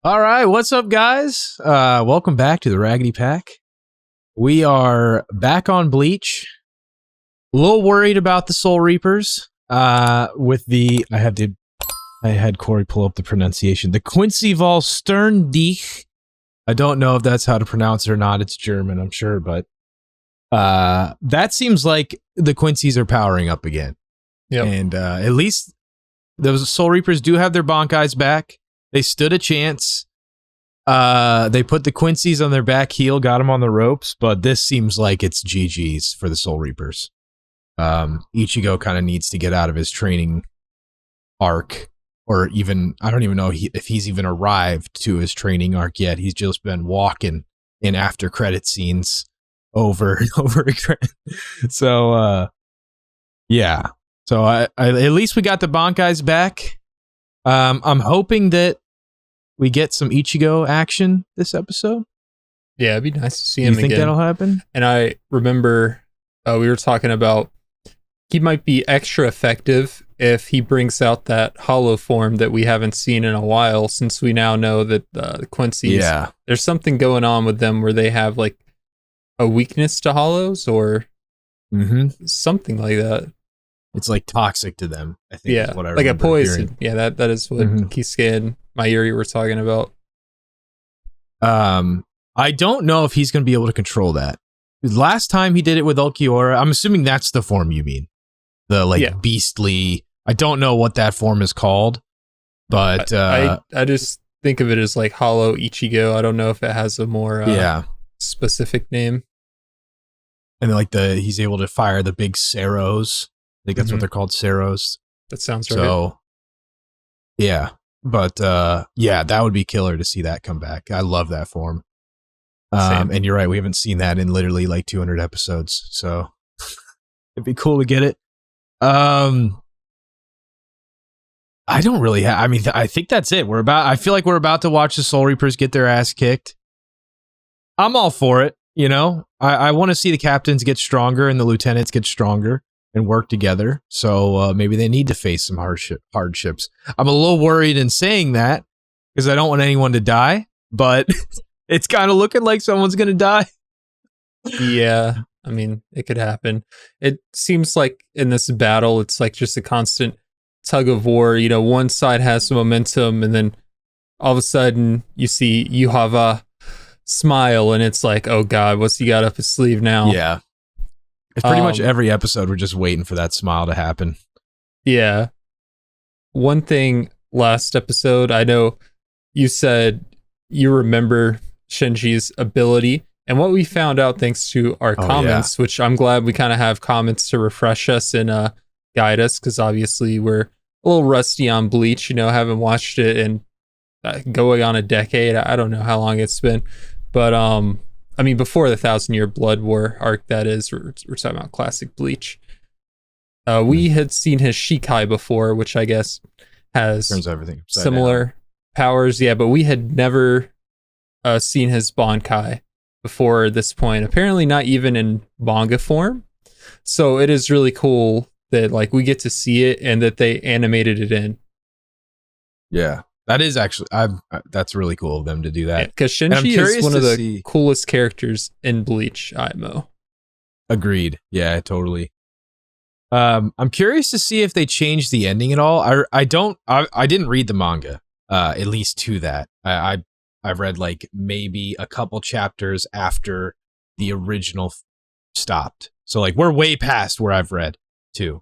All right, what's up, guys? Welcome back to the Raggedy Pack. We are back on Bleach. A little worried about the Soul Reapers. With the I had Corey pull up the pronunciation. The Quincy Vol Sterndiech. I don't know if that's how to pronounce it or not. It's German, I'm sure, but that seems like the Quincy's are powering up again. Yep. And at least those Soul Reapers do have their Bankais back. They stood a chance. They put the Quincy's on their back heel, got them on the ropes, but this seems like it's GG's for the Soul Reapers. Ichigo kind of needs to get out of his training arc, or even, I don't even know if he's even arrived to his training arc yet. He's just been walking in after credit scenes over and over again. So, yeah. So at least we got the Bankais back. I'm hoping that we get some Ichigo action this episode. Yeah, it'd be nice to see him again. You think that'll happen? And I remember we were talking about he might be extra effective if he brings out that hollow form that we haven't seen in a while, since we now know that the Quincy's, there's something going on with them where they have like a weakness to hollows or something like that. It's like toxic to them, I think. Yeah, is what I like a poison. hearing. Yeah, that is what Kisuke and Mayuri were talking about. I don't know if he's going to be able to control that. Last time he did it with Ulquiorra, I'm assuming that's the form you mean. The beastly, I don't know what that form is called, but I just think of it as like Hollow Ichigo. I don't know if it has a more specific name. And like he's able to fire the big Ceros. I think that's what they're called, Ceros. That sounds right. So, yeah. But, that would be killer to see that come back. I love that form. And you're right, we haven't seen that in literally like 200 episodes. So, it'd be cool to get it. I don't really have... I mean, I think that's it. I feel like we're about to watch the Soul Reapers get their ass kicked. I'm all for it, you know? I want to see the captains get stronger and the lieutenants get stronger and work together. So maybe they need to face some hardships. I'm a little worried in saying that because I don't want anyone to die, but it's kind of looking like someone's going to die. Yeah, I mean, it could happen. It seems like in this battle, it's like just a constant tug of war. You know, one side has some momentum and then all of a sudden you see Yuhava smile and it's like, oh God, what's he got up his sleeve now? Yeah. It's pretty much every episode we're just waiting for that smile to happen. Yeah. One thing last episode, I know you said you remember Shinji's ability, and what we found out thanks to our comments, which I'm glad we kind of have comments to refresh us and guide us, because obviously we're a little rusty on Bleach, you know, haven't watched it in going on a decade. I don't know how long it's been, but I mean, before the 1,000-Year Blood War arc, that is, we're talking about classic Bleach. We had seen his Shikai before, which I guess has turns everything similar powers. Yeah, but we had never seen his Bankai before this point. Apparently not even in manga form. So it is really cool that like we get to see it and that they animated it in. Yeah. That is actually, that's really cool of them to do that. Because Shinji is one of the coolest characters in Bleach, IMO. Agreed. Yeah, totally. I'm curious to see if they changed the ending at all. I didn't read the manga, at least to that. I've read like maybe a couple chapters after the original stopped. So like we're way past where I've read too.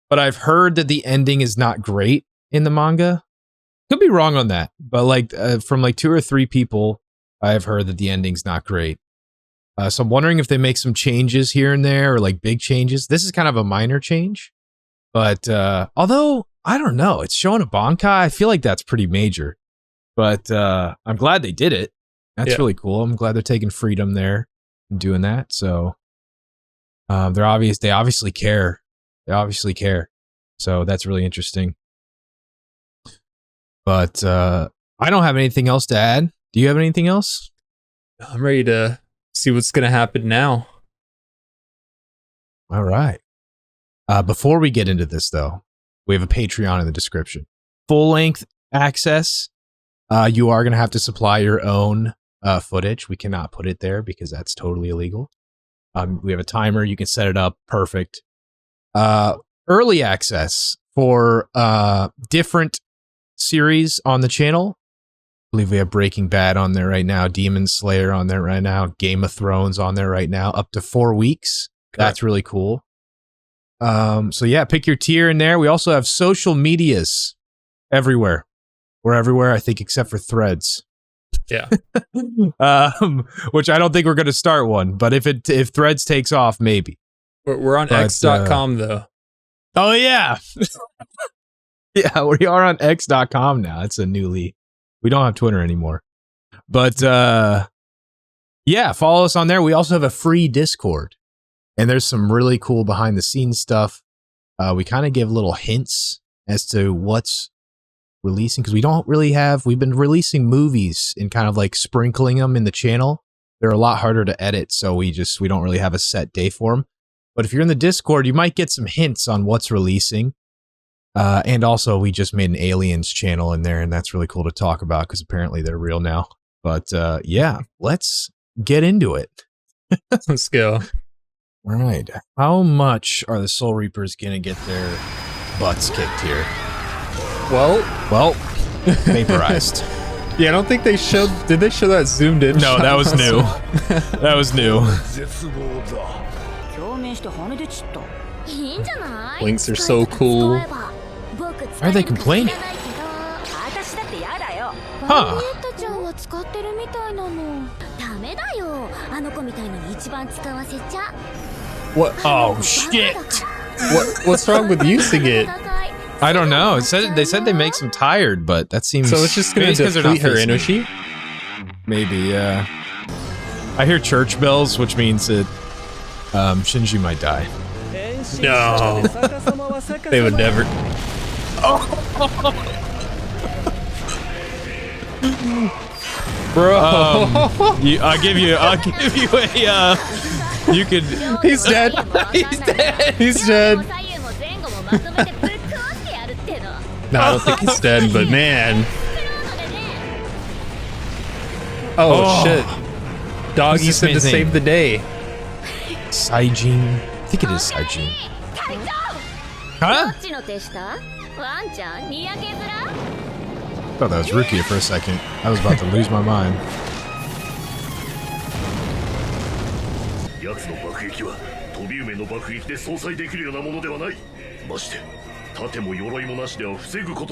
But I've heard that the ending is not great in the manga. Could be wrong on that, but like from like 2 or 3 people, I've heard that the ending's not great. So I'm wondering if they make some changes here and there, or like big changes. This is kind of a minor change, but although I don't know, it's showing a Bankai. I feel like that's pretty major, but I'm glad they did it. That's really cool. I'm glad they're taking freedom there and doing that. So they obviously care. They obviously care. So that's really interesting. But I don't have anything else to add. Do you have anything else? I'm ready to see what's going to happen now. All right. Before we get into this, though, we have a Patreon in the description. Full-length access You are going to have to supply your own footage. We cannot put it there because that's totally illegal. We have a timer. You can set it up. Perfect. Early access for different series on the channel. I believe we have Breaking Bad on there right now, Demon Slayer on there right now, Game of Thrones on there right now, up to 4 weeks. Correct. That's really cool. So yeah, pick your tier in there. We also have social medias everywhere. We're everywhere, I think, except for Threads. Yeah. Which I don't think we're going to start one, but if Threads takes off, maybe. We're on X.com though. Oh yeah. Yeah, we are on X.com now. That's a newly. We don't have Twitter anymore. But yeah, follow us on there. We also have a free Discord. And there's some really cool behind the scenes stuff. We kind of give little hints as to what's releasing because we don't really have. We've been releasing movies and kind of like sprinkling them in the channel. They're a lot harder to edit, so we don't really have a set day for them. But if you're in the Discord, you might get some hints on what's releasing. And also, we just made an Aliens channel in there, and that's really cool to talk about because apparently they're real now. But yeah, let's get into it. Let's go. All right. How much are the Soul Reapers going to get their butts kicked here? Well, vaporized. Yeah, I don't think they showed. Did they show that zoomed in? No, that was new. That was new. Links are so cool. Why are they complaining? Huh. What? Oh shit! What's wrong with using it? I don't know. They said they make them tired, but that seems so. It's just gonna deplete her energy. Maybe, yeah. I hear church bells, which means that Shinji might die. No, they would never. Bro, I'll give you a. You could. He's dead. He's dead. He's dead. No, I don't think he's dead, but man. Oh shit. Doggy said to save the day. Saijin. I think it is Saijin. Huh? I thought that was Rukia for a second. I was about to lose my mind.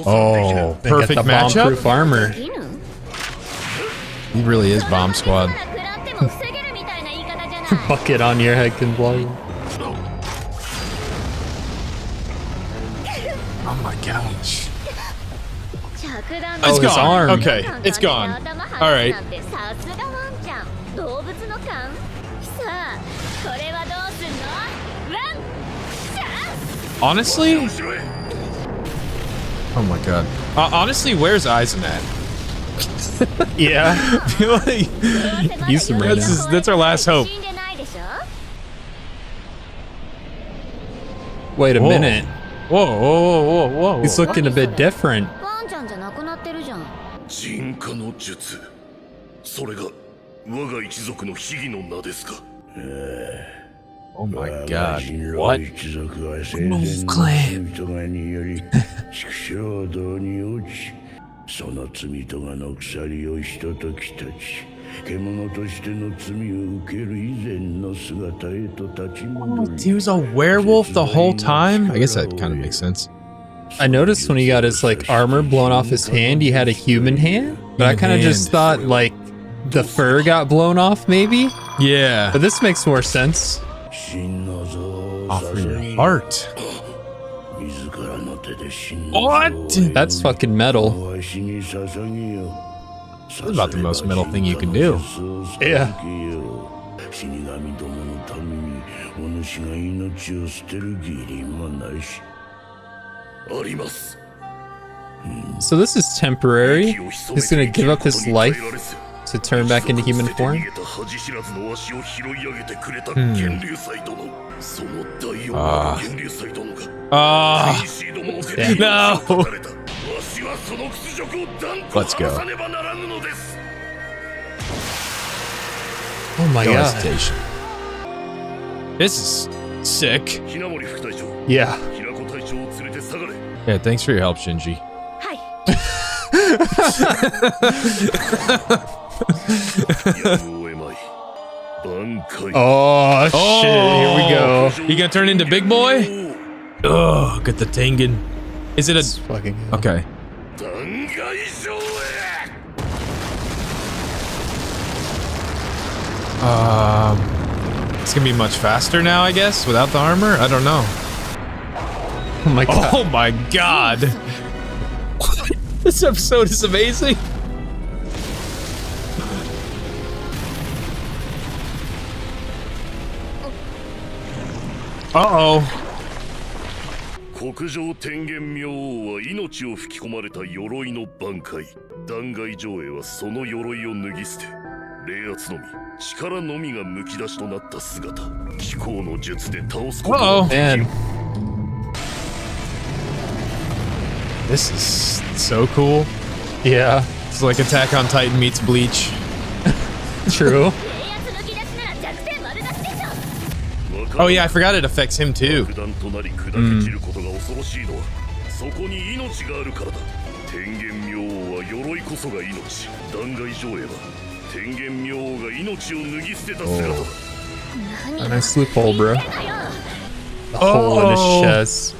Oh, perfect matchup. Bomb-proof armor. He really is bomb squad. Bucket on your head can blow you. Oh my gosh. It's gone. Arm. Okay, it's gone. All right. Honestly? Oh my god. Honestly, where's Aizen at? Yeah. He's some that's our last hope. Wait a minute. Whoa. He's looking a bit different. Oh my god. What? Wolf Clan. He was a werewolf the whole time? I guess that kind of makes sense. I noticed when he got his like armor blown off his hand, he had a human hand. But I kind of just thought like the fur got blown off maybe. Yeah. But this makes more sense. Offer your heart. What? That's fucking metal. That's about the most metal thing you can do. Yeah. So this is temporary. He's gonna give up his life to turn back into human form. No. Let's go. Oh my No god. hesitation. This is sick. Yeah. Yeah, thanks for your help, Shinji. Oh, shit. Here we go. You gonna turn into big boy? Oh, get the Tengen. Is it a... It's fucking hell. Okay. It's gonna be much faster now, I guess, without the armor? I don't know. Oh my god. Oh my god. This episode is amazing. Uh-oh. 国上天元明王は命を吹き込まれた鎧の挽回。断崖上映はその鎧を脱ぎ捨て、冷圧のみ、力のみがむき出しとなった姿。気候の術で倒すことが Uh-oh. でき Man. る。 This is so cool. Yeah. It's like Attack on Titan meets Bleach. True. Oh yeah, I forgot it affects him too. 爆弾となり砕け散ることが恐ろしいのは、そこに命があるからだ。天元明王は鎧こそが命。断崖上映は天元明王が命を脱ぎ捨てた姿だ。 A nice loophole, bro. The hole in his chest.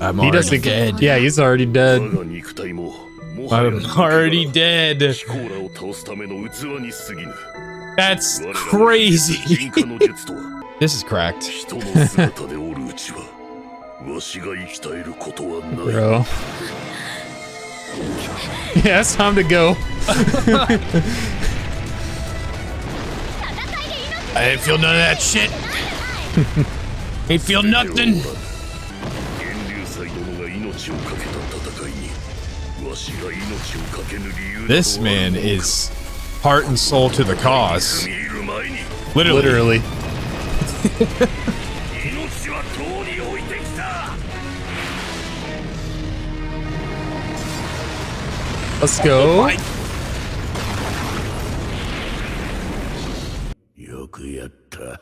I'm He already doesn't dead. Yeah, he's already dead. 我が肉体ももはや I'm already dead. ヒコーラを倒すための器に過ぎぬ。 That's 我らの crazy. 人化の術とは This is cracked. 人の姿でおるうちはわしが生き絶えることはない。 Bro. Yeah, it's time to go. I didn't feel none of that shit. Ain't feel nothing. 源流祭殿が命をかけた戦いにわしが命をかけぬ理由などは This man is heart and soul to the cause. 見る前に Literally. Literally. 命はとうに置いてきた。 Let's go. よくやった。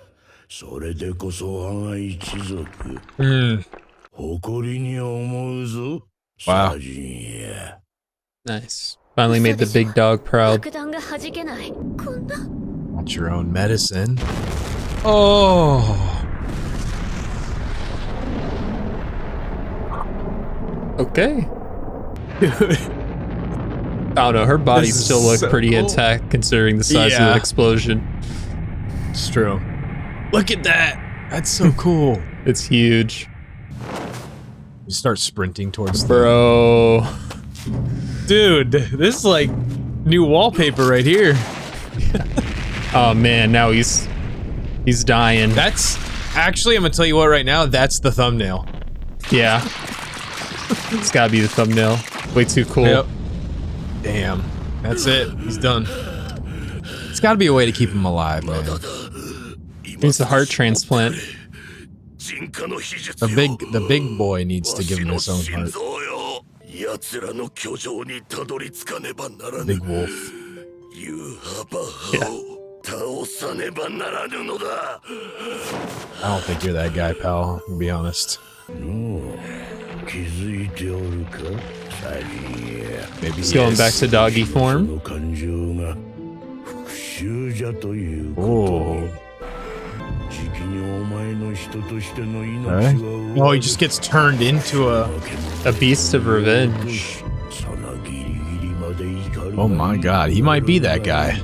それでこそ我が一族。 Mm. 誇りに思うぞ。 Wow. サジンや。 Nice. Finally made the big dog proud. 爆弾が弾けない。こんな。 Want your own medicine. Oh. Okay. I don't know. Her body This is still looked so pretty cool. intact considering the size of Yeah. the explosion. It's true. Look at that. That's so cool. It's huge. You start sprinting towards the... Bro. Dude, this is like new wallpaper right here. Oh man, now he's dying. That's actually, I'm gonna tell you what right now, that's the thumbnail. Yeah. It's gotta be the thumbnail. Way too cool. Yep. Damn. That's it. He's done. It's gotta be a way to keep him alive, man. Needs a heart transplant. The big boy needs to give him his own heart. Big wolf. I don't think you're that guy, pal, to be honest. Maybe He's he going is. back to doggy form. Oh. Okay. Oh, he just gets turned into a... A beast of revenge. Oh my god, he might be that guy.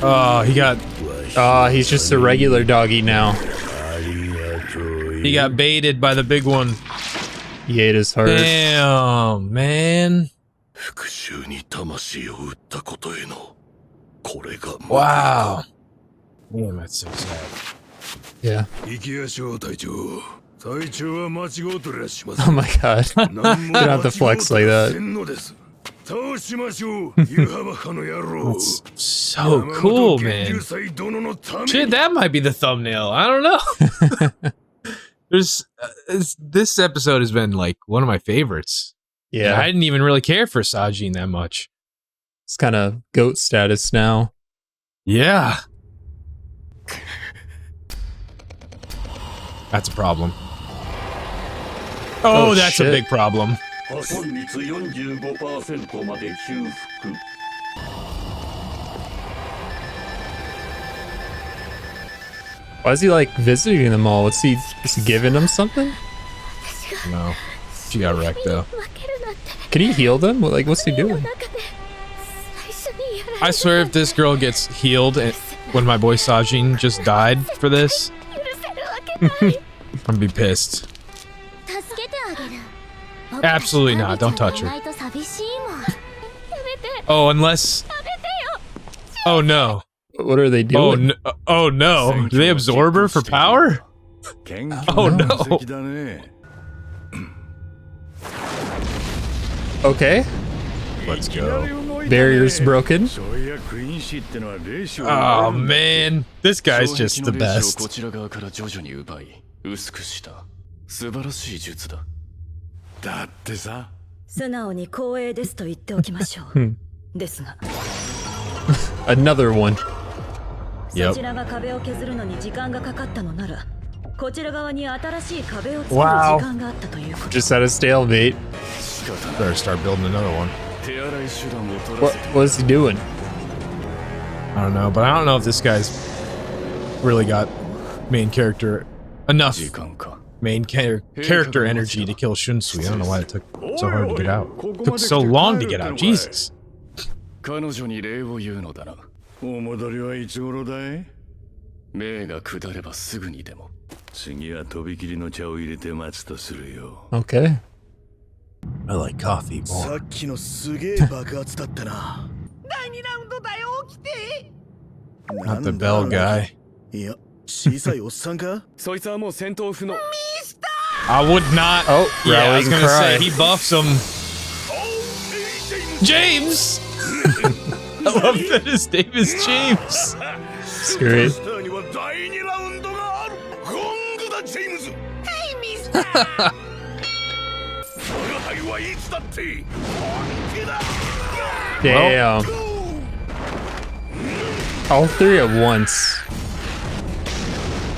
Oh, he got... He's just a regular doggy now. He got baited by the big one. He ate his heart. Damn, man. Wow. Damn, that's so sad. Yeah. 行きましょう隊長。隊長は間違うとりゃしません。 Oh my god. You don't have to flex like that. 倒しましょう。ユハバカの野郎。 That's so cool, man. Shit, that might be the thumbnail. I don't know. This episode has been like one of my favorites. Yeah, I didn't even really care for Sajin that much. it's kind of goat status now. Yeah. That's a problem. Oh, that's shit. a big problem. 破損率 45% まで修復 Why is he like visiting them all? Is he giving them something? No. She got wrecked though. 負けるなんて Can he heal them? Like, what's he の doing? 中で最初にやられた I swear if this girl gets healed when my boy Sajin just died for this, 許せるわけない I'm gonna be pissed. 助けてあげる Absolutely not. Don't touch her. ないと寂しいもんやめて Oh, unless. やめてよ Oh no. What are they Oh doing? no. Oh no. Do they absorb her for power? 研究 Oh の no. 分析だね Okay, Let's go. barriers broken. そりゃクイーンシーってのは霊視を Oh man. This guy's just the こ best. ちら側から徐々に奪い薄くした素晴らしい術だだってさ素直に光栄ですと言っておきましょう。ですが、 Another one. そ Yep. ちらが壁を削るのに時間がかかったのなら、こちら側に新しい壁を作る Wow. 時間があったということ。 Just at a stalemate. 仕方ない Better start building another one. 手洗い手段を取ら What せて what is he doing? I don't know, but I don't know if this guy's really got main character enough 時間か main character energy to kill Shunsui. I don't know why it took so hard to get out. It took so long to get out. Jesus. 彼女に礼を言うのだなお戻りはいつ頃だい命が下ればすぐにでも次はとびきりの茶を入れて待つとするよ Okay. I like coffee さ more. っきのすげえ爆発だったな。第2ラウンドだよ起きて Not the bell guy. いや、小さいおっさんかそいつはもう戦闘不能 I would not. Oh, Yeah, I was rallying gonna say cry. he buffs him. James. I love that his name is James. It's great. スターには第2ラウンドがあるゴングだジェームズはいミスター我が輩はいつだって本気だ Damn. All three at once.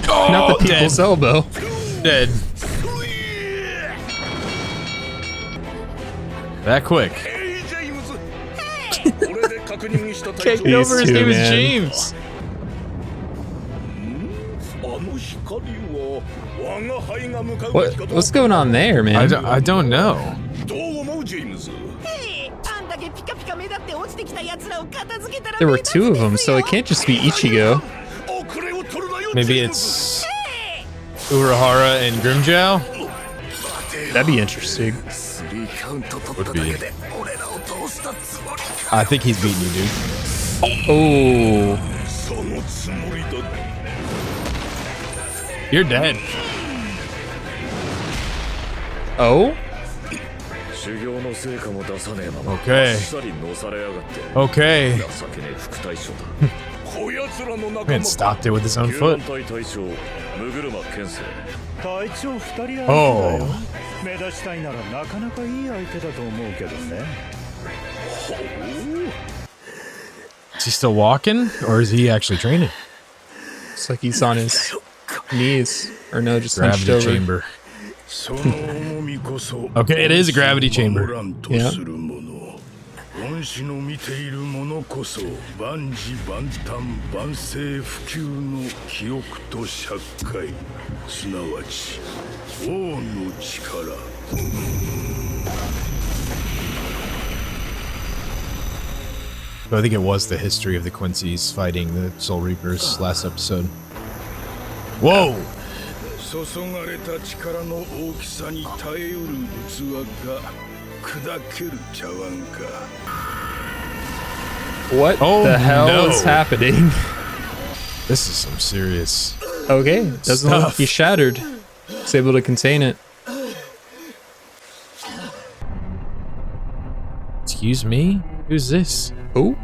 Not the Oh, dead. people's elbow. Dead. That quick. ヘイジェームズこれで確認した隊 Take 長 over. His two, name is man. James. あの光は我が輩が向かうべ What きかと what's going on there, man? I don't know. どう思うジェームズへいあんだけピカピカ目立って落ちてきた奴らを片付けたら There were two of them, so it can't just be Ichigo. 遅れを取るなよ Maybe ジェームズ it's Urahara and Grimjow. That'd be interesting. スリーカウント取っただけで俺らを通したつもりか I think he's beating you, dude. Oh, そのつもりだ You're dead. oh. 修行の成果も出さねえまま Okay. あっさり乗されやがって Okay. 情けねえ副隊長だこやつらの仲 Man 間 stopped it with his own 救 foot. 難隊隊長六車健生隊長二人相手だよ。 Oh. 目立ちたいならなかなかいい相手だと思うけどね。 Is he still walking, or is he actually training? It's like he's on his knees. Or no, just hunched Gravity over. chamber. その重みこそ Okay, it is a gravity chamber. 守らんとするもの恩師の見ているものこそ万事万端万世不朽の記憶と借界すなわち王の力 So I think it was the history of the Quincy's fighting the Soul Reapers last episode. Whoa! 注がれた力の大きさに耐えうる器が砕ける茶碗か What Oh, the hell no. is happening? This is some serious. Okay, doesn't look like Stuff. he shattered. He's able to contain it. Excuse me? Who's this? Oh?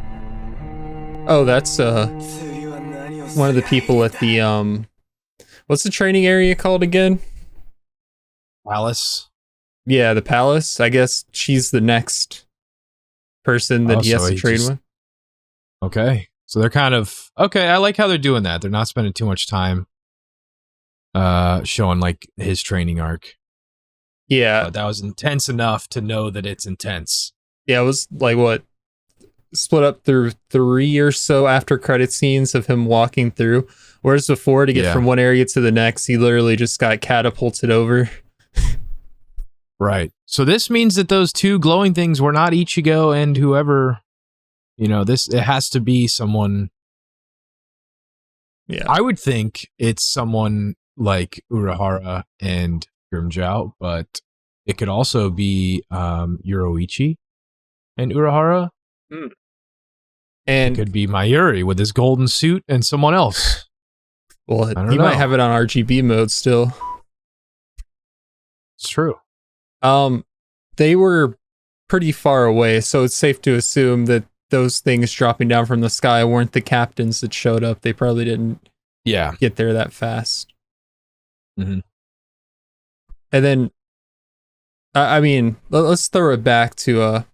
Oh, that's one of the people at the what's the training area called again? Alice. Yeah, the palace. I guess she's the next person that he has to train with. Okay. So they're kind of okay. I like how they're doing that. They're not spending too much time showing like his training arc. Yeah. But that was intense enough to know that it's intense. Yeah, it was like what, split up through 3 or so after credit scenes of him walking through. Whereas before, to get from one area to the next, he literally just got catapulted over. Right. So this means that those two glowing things were not Ichigo and whoever, it has to be someone. Yeah. I would think it's someone like Urahara and Grimjow, but it could also be Yoruichi and Urahara. And it could be Mayuri with his golden suit and someone else. Well, he might have it on RGB mode still. It's true. They were pretty far away, so it's safe to assume that those things dropping down from the sky weren't the captains that showed up. They probably didn't get there that fast. Mm-hmm. And then, I mean, let's throw it back to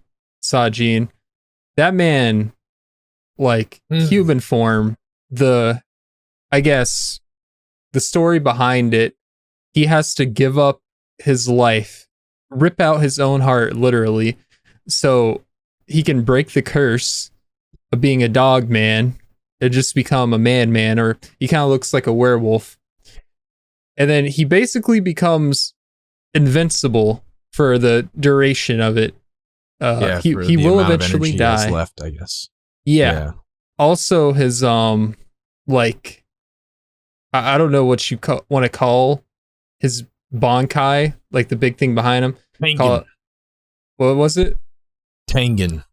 Sajin. That man, like human form, I guess the story behind it, he has to give up his life, rip out his own heart, literally, so he can break the curse of being a dog man and just become a man, or he kind of looks like a werewolf. And then he basically becomes invincible for the duration of it. He will eventually die. Left, I guess. Yeah. Also, his like, I don't know what you want to call his Bankai, like the big thing behind him. Tengen. What was it? Tengen.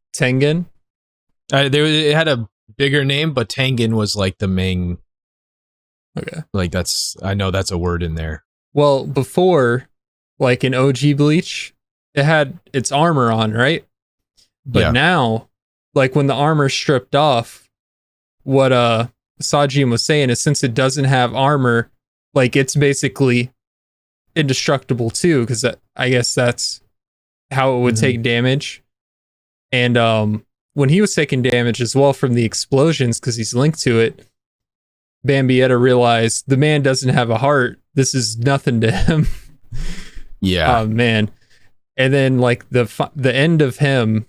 It had a bigger name, but Tengen was like the main. Okay. Like I know that's a word in there. Well, before, like in OG Bleach, it had its armor on, right? But now, like when the armor's stripped off, what Sajin was saying is since it doesn't have armor, like it's basically indestructible too, because I guess that's how it would take damage. And when he was taking damage as well from the explosions, because he's linked to it, Bambietta realized the man doesn't have a heart. This is nothing to him. Yeah. Oh man. And then like the end of him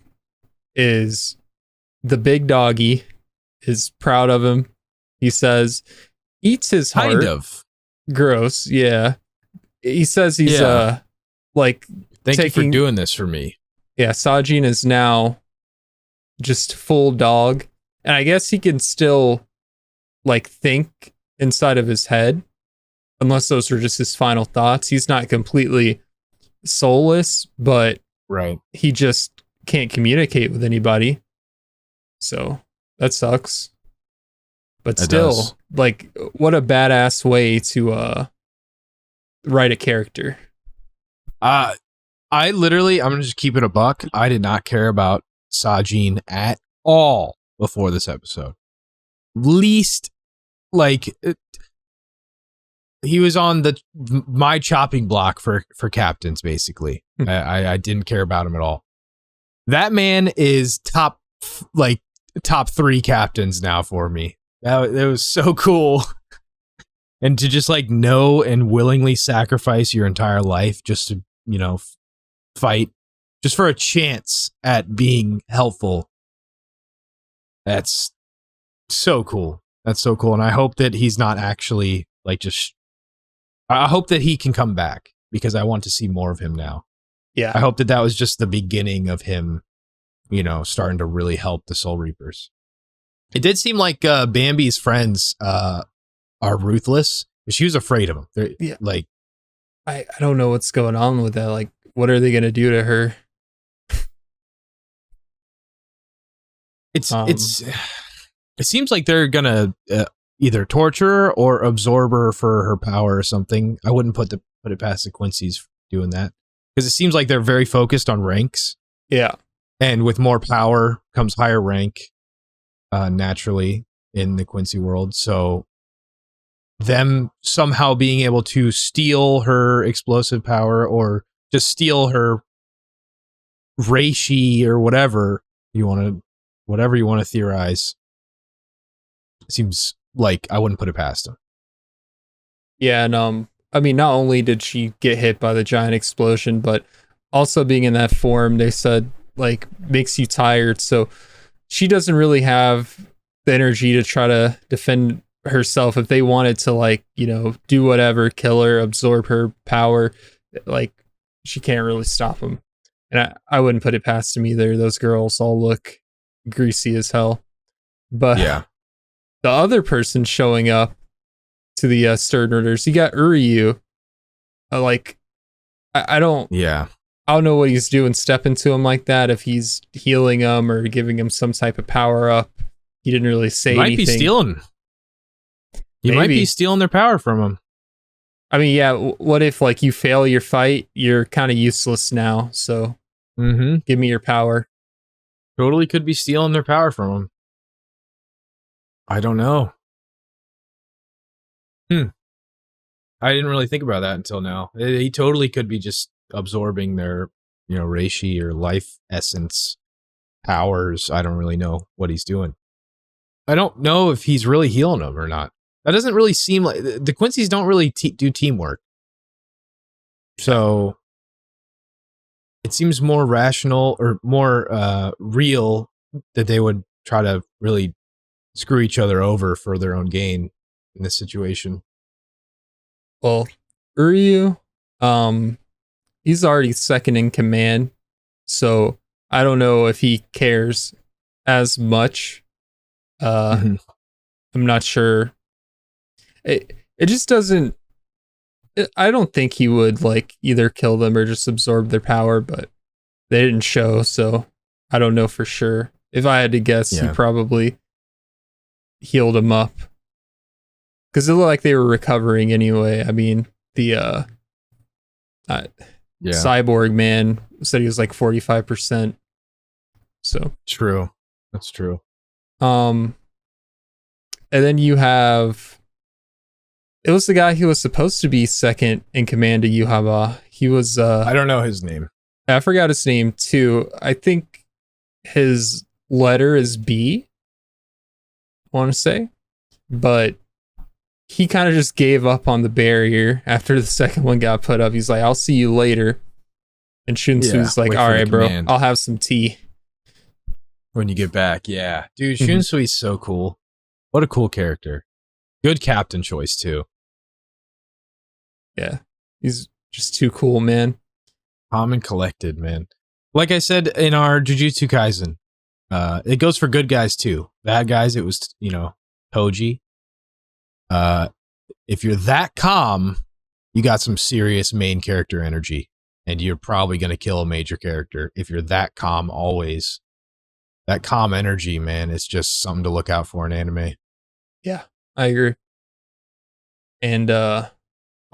is the big doggy is proud of him. He says eats his heart. Kind of. Gross. Yeah. He says he's like thank you for doing this for me. Yeah, Sajin is now just full dog. And I guess he can still like think inside of his head, unless those are just his final thoughts. He's not completely soulless, but he just can't communicate with anybody. So that sucks. But still, like, what a badass way to write a character. I'm gonna just keep it a buck. I did not care about Sajin at all before this episode. Least, like, he was on my chopping block for captains, basically. I didn't care about him at all. That man is top 3 captains now for me. That was so cool. And to just like know and willingly sacrifice your entire life just to, fight just for a chance at being helpful. That's so cool. That's so cool. And I hope that he's not actually I hope that he can come back because I want to see more of him now. Yeah. I hope that was just the beginning of him, starting to really help the Soul Reapers. It did seem like Bambi's friends are ruthless. She was afraid of him. Like, I don't know what's going on with that. Like, what are they going to do to her? It seems like they're gonna either torture her or absorb her for her power or something. I wouldn't put it past the Quincy's doing that because it seems like they're very focused on ranks. Yeah, and with more power comes higher rank, naturally in the Quincy world. So them somehow being able to steal her explosive power or just steal her reishi or whatever you want to theorize. Seems like I wouldn't put it past him. Yeah, and I mean, not only did she get hit by the giant explosion, but also being in that form, they said, like, makes you tired. So she doesn't really have the energy to try to defend herself. If they wanted to, like, you know, do whatever, kill her, absorb her power, like, she can't really stop them. And I wouldn't put it past them either. Those girls all look greasy as hell. But Yeah. the other person showing up to the Sternriders, you got Uryu. I don't know what he's doing stepping to him like that, if he's healing him or giving him some type of power up. He didn't really say anything. He might be stealing their power from him. I mean, yeah, what if, like, you fail your fight, you're kind of useless now, so give me your power. Totally could be stealing their power from him. I don't know. I didn't really think about that until now. He totally could be just absorbing their, you know, reishi or life essence powers. I don't really know what he's doing. I don't know if he's really healing them or not. That doesn't really seem like... The Quincy's don't really do teamwork. So it seems more rational or more real that they would try to really screw each other over for their own gain in this situation. Well, Uryu, he's already second in command, so I don't know if he cares as much. I'm not sure. It just doesn't... I don't think he would, like, either kill them or just absorb their power, but they didn't show, so I don't know for sure. If I had to guess, he probably healed him up. Because it looked like they were recovering anyway. I mean, the cyborg man said he was like 45%. So true. That's true. And then you have... It was the guy who was supposed to be second in command to Yuhaba. He was... I don't know his name. I forgot his name, too. I think his letter is B, I want to say. But he kind of just gave up on the barrier after the second one got put up. He's like, I'll see you later. And Shunsu's like, all right, bro, I'll have some tea. When you get back, yeah. Dude, Shunsui's so cool. What a cool character. Good captain choice, too. Yeah, he's just too cool, man. Calm and collected, man. Like I said in our Jujutsu Kaisen, it goes for good guys, too. Bad guys, it was, you know, Toji. If you're that calm, you got some serious main character energy, and you're probably going to kill a major character. If you're that calm always, that calm energy, man, it's just something to look out for in anime. Yeah, I agree. And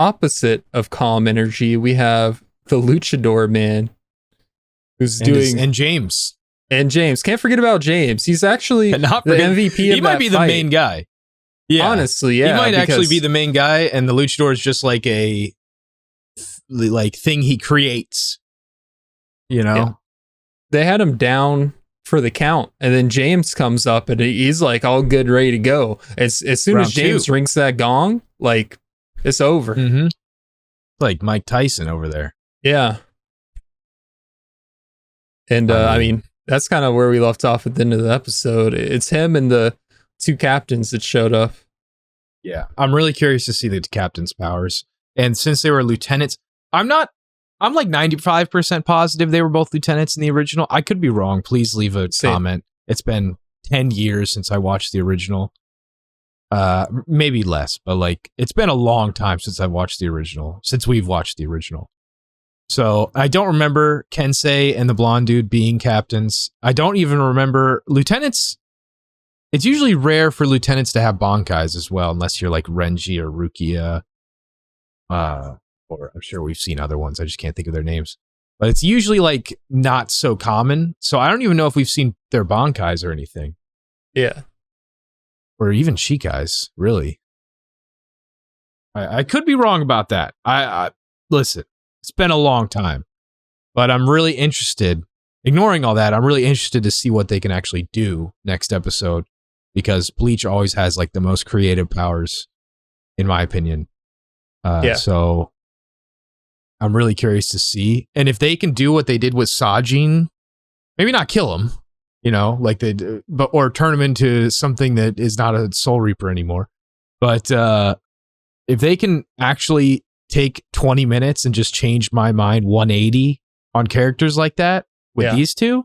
opposite of calm energy, we have the luchador man, who's and James. And James, can't forget about James. He's actually the MVP. He might be the main guy. Yeah, honestly, yeah, he might actually be the main guy, and the luchador is just like a thing he creates. You know, yeah. They had him down for the count, and then James comes up, and he's like all good, ready to go. As soon as James rings that gong, like, it's over. Like Mike Tyson over there. Yeah, and I mean, that's kind of where we left off at the end of the episode. It's him and the two captains that showed up. Yeah, I'm really curious to see the captain's powers. And since they were lieutenants, I'm like 95% positive they were both lieutenants in the original. I could be wrong. Please leave a comment. It's been 10 years since I watched the original. Maybe less, but like, it's been a long time since I've watched the original, since we've watched the original. So I don't remember Kensei and the blonde dude being captains. I don't even remember lieutenants. It's usually rare for lieutenants to have bankais as well, unless you're like Renji or Rukia. Or I'm sure we've seen other ones. I just can't think of their names. But it's usually like not so common. So I don't even know if we've seen their bankais or anything. Yeah. Or even shikais, really. I could be wrong about that. I listen, it's been a long time, but I'm really interested. Ignoring all that, I'm really interested to see what they can actually do next episode, because Bleach always has like the most creative powers, in my opinion. So I'm really curious to see. And if they can do what they did with Sajin, maybe not kill him, you know, like they do, but or turn him into something that is not a Soul Reaper anymore. But if they can actually take 20 minutes and just change my mind 180 on characters like that with these two,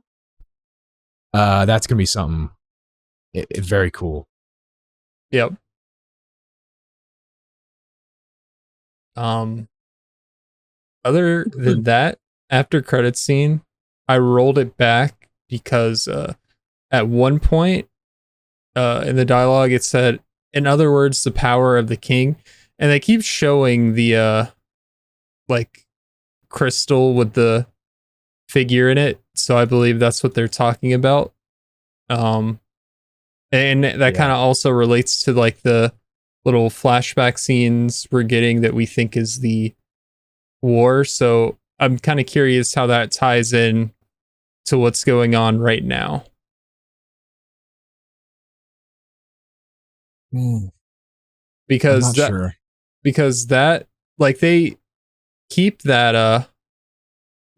that's gonna be something very cool. Yep. Other than that, after credit scene, I rolled it back because at one point in the dialogue it said, in other words, the power of the king, and they keep showing the like crystal with the figure in it, so I believe that's what they're talking about. And that kind of also relates to like the little flashback scenes we're getting that we think is the war. So I'm kind of curious how that ties in to what's going on right now. Because that like they keep that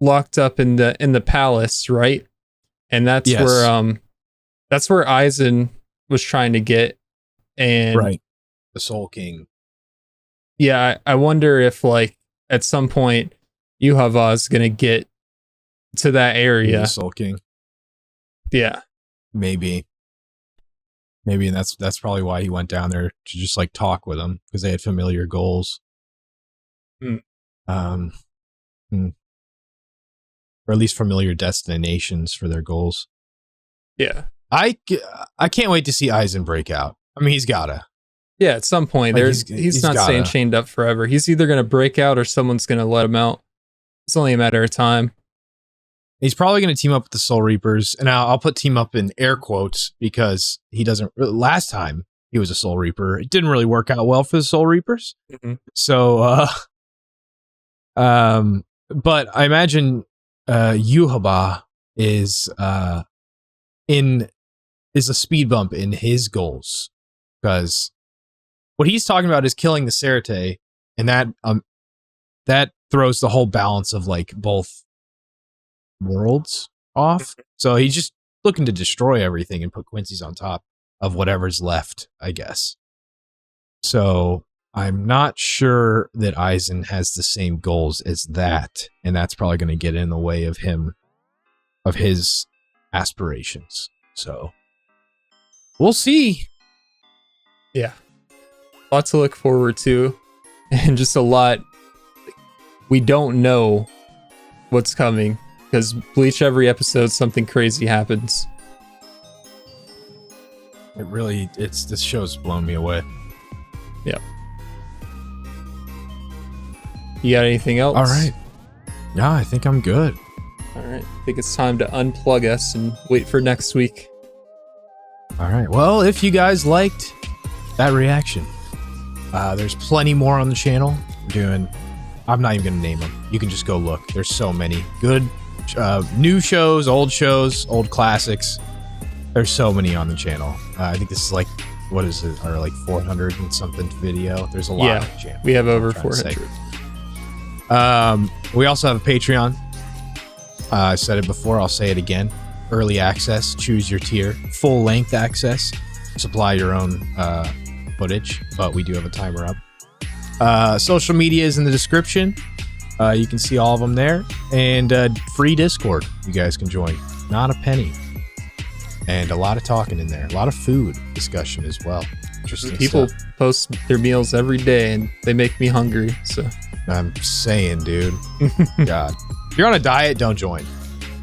locked up in the palace, right? And that's where Aizen was trying to get, and right, the Soul King. Yeah, I wonder if like at some point Yuhava is gonna get to that area. The Soul King. Yeah, maybe, and that's probably why he went down there, to just like talk with them, because they had familiar goals. Or at least familiar destinations for their goals. Yeah. I can't wait to see Aizen break out. I mean, he's gotta. Yeah, at some point. Like, he's not staying chained up forever. He's either going to break out or someone's going to let him out. It's only a matter of time. He's probably going to team up with the Soul Reapers. And I'll put team up in air quotes, because he doesn't... Last time he was a Soul Reaper, it didn't really work out well for the Soul Reapers. Mm-hmm. So, but I imagine Yuhaba is a speed bump in his goals, because what he's talking about is killing the Cerate, and that throws the whole balance of like both worlds off. So he's just looking to destroy everything and put Quincy's on top of whatever's left, I guess. So I'm not sure that Aizen has the same goals as that, and that's probably going to get in the way of his aspirations. So we'll see. Yeah. A lot to look forward to, and just a lot we don't know what's coming, because Bleach, every episode something crazy happens. This show's blown me away. Yeah. You got anything else? All right. Yeah, I think I'm good. All right. I think it's time to unplug us and wait for next week. All right. Well, if you guys liked that reaction, there's plenty more on the channel. I'm not even going to name them. You can just go look. There's so many good new shows, old classics. There's so many on the channel. I think this is like, what is it? Or like 400 and something video. There's a lot on the channel. We have over 400. We also have a Patreon. I said it before, I'll say it again. Early access, choose your tier. Full length access, supply your own footage, but we do have a timer up. Social media is in the description. You can see all of them there. And free Discord you guys can join. Not a penny. And a lot of talking in there. A lot of food discussion as well. Interesting People stuff. post their meals every day, and they make me hungry. So I'm saying, dude. God. If you're on a diet, don't join.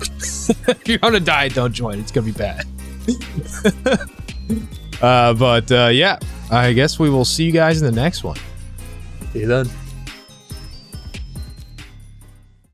If you're on a diet, don't join. It's going to be bad. But yeah, I guess we will see you guys in the next one. See you then.